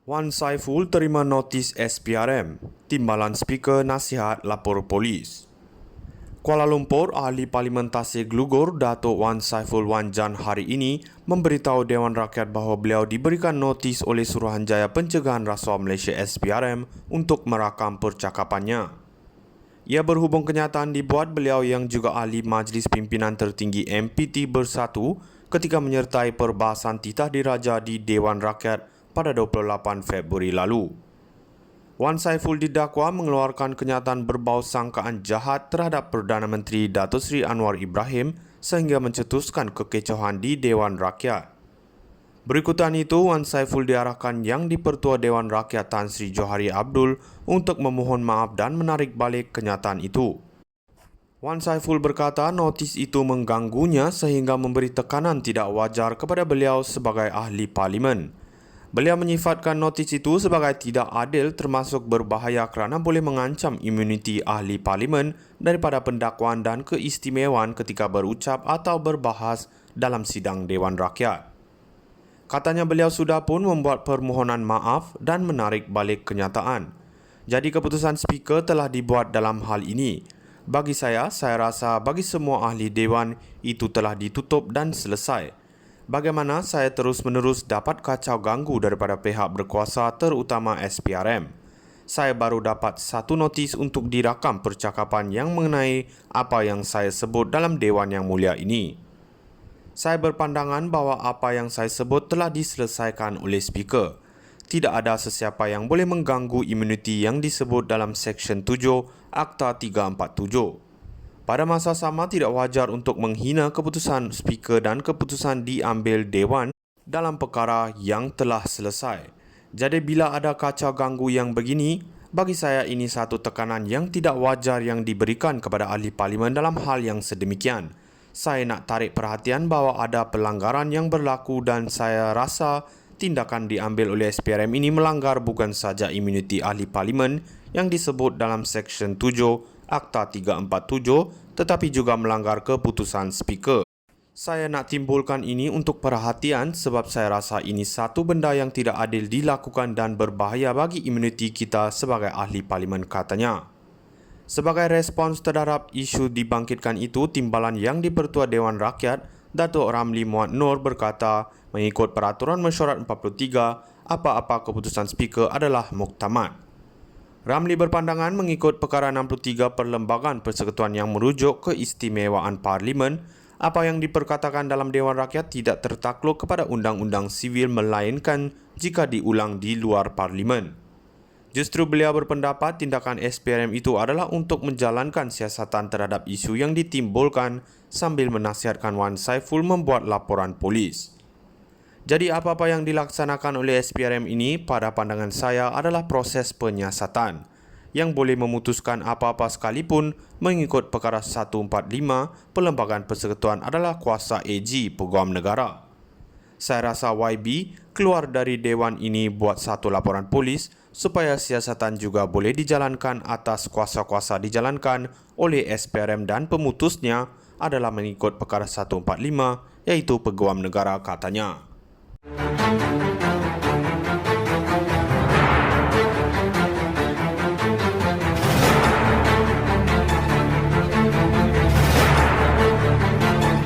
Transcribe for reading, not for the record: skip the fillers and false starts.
Wan Saiful terima notis SPRM, Timbalan Speaker nasihat lapor polis. Kuala Lumpur, Ahli Parlimen Tasik Glugor, Datuk Wan Saiful Wan Jan hari ini memberitahu Dewan Rakyat bahawa beliau diberikan notis oleh Suruhanjaya Pencegahan Rasuah Malaysia SPRM untuk merakam percakapannya. Ia berhubung kenyataan dibuat beliau yang juga ahli Majlis Pimpinan Tertinggi MPT Bersatu ketika menyertai perbahasan titah diraja di Dewan Rakyat pada 28 Februari lalu. Wan Saiful didakwa mengeluarkan kenyataan berbau sangkaan jahat terhadap Perdana Menteri Datuk Seri Anwar Ibrahim sehingga mencetuskan kekecauan di Dewan Rakyat. Berikutan itu, Wan Saiful diarahkan Yang di-Pertua Dewan Rakyat Tan Sri Johari Abdul untuk memohon maaf dan menarik balik kenyataan itu. Wan Saiful berkata notis itu mengganggunya sehingga memberi tekanan tidak wajar kepada beliau sebagai ahli parlimen. Beliau menyifatkan notis itu sebagai tidak adil termasuk berbahaya kerana boleh mengancam imuniti ahli parlimen daripada pendakwaan dan keistimewaan ketika berucap atau berbahas dalam sidang Dewan Rakyat. Katanya beliau sudah pun membuat permohonan maaf dan menarik balik kenyataan. Jadi keputusan speaker telah dibuat dalam hal ini. Bagi saya rasa bagi semua ahli Dewan itu telah ditutup dan selesai. Bagaimana saya terus-menerus dapat kacau ganggu daripada pihak berkuasa terutama SPRM. Saya baru dapat satu notis untuk dirakam percakapan yang mengenai apa yang saya sebut dalam Dewan Yang Mulia ini. Saya berpandangan bahawa apa yang saya sebut telah diselesaikan oleh speaker. Tidak ada sesiapa yang boleh mengganggu imuniti yang disebut dalam Seksyen 7 Akta 347. Pada masa sama, tidak wajar untuk menghina keputusan speaker dan keputusan diambil Dewan dalam perkara yang telah selesai. Jadi bila ada kacau ganggu yang begini, bagi saya ini satu tekanan yang tidak wajar yang diberikan kepada ahli parlimen dalam hal yang sedemikian. Saya nak tarik perhatian bahawa ada pelanggaran yang berlaku dan saya rasa tindakan diambil oleh SPRM ini melanggar bukan saja imuniti ahli parlimen yang disebut dalam Seksyen 7 Akta 347 tetapi juga melanggar keputusan speaker. Saya nak timbulkan ini untuk perhatian sebab saya rasa ini satu benda yang tidak adil dilakukan dan berbahaya bagi imuniti kita sebagai ahli parlimen, katanya. Sebagai respons terhadap isu dibangkitkan itu, Timbalan Yang di-Pertua Dewan Rakyat, Datuk Ramli Muhammad Noor berkata, mengikut Peraturan Mesyuarat 43, apa-apa keputusan speaker adalah muktamad. Ramli berpandangan mengikut Perkara 63 Perlembagaan Persekutuan yang merujuk keistimewaan Parlimen, apa yang diperkatakan dalam Dewan Rakyat tidak tertakluk kepada undang-undang sivil melainkan jika diulang di luar Parlimen. Justru beliau berpendapat tindakan SPRM itu adalah untuk menjalankan siasatan terhadap isu yang ditimbulkan sambil menasihatkan Wan Saiful membuat laporan polis. Jadi apa-apa yang dilaksanakan oleh SPRM ini pada pandangan saya adalah proses penyiasatan yang boleh memutuskan apa-apa sekalipun mengikut Perkara 145 Perlembagaan Persekutuan adalah kuasa AG Peguam Negara. Saya rasa YB keluar dari Dewan ini buat satu laporan polis supaya siasatan juga boleh dijalankan atas kuasa-kuasa dijalankan oleh SPRM dan pemutusnya adalah mengikut Perkara 145 iaitu Peguam Negara, katanya.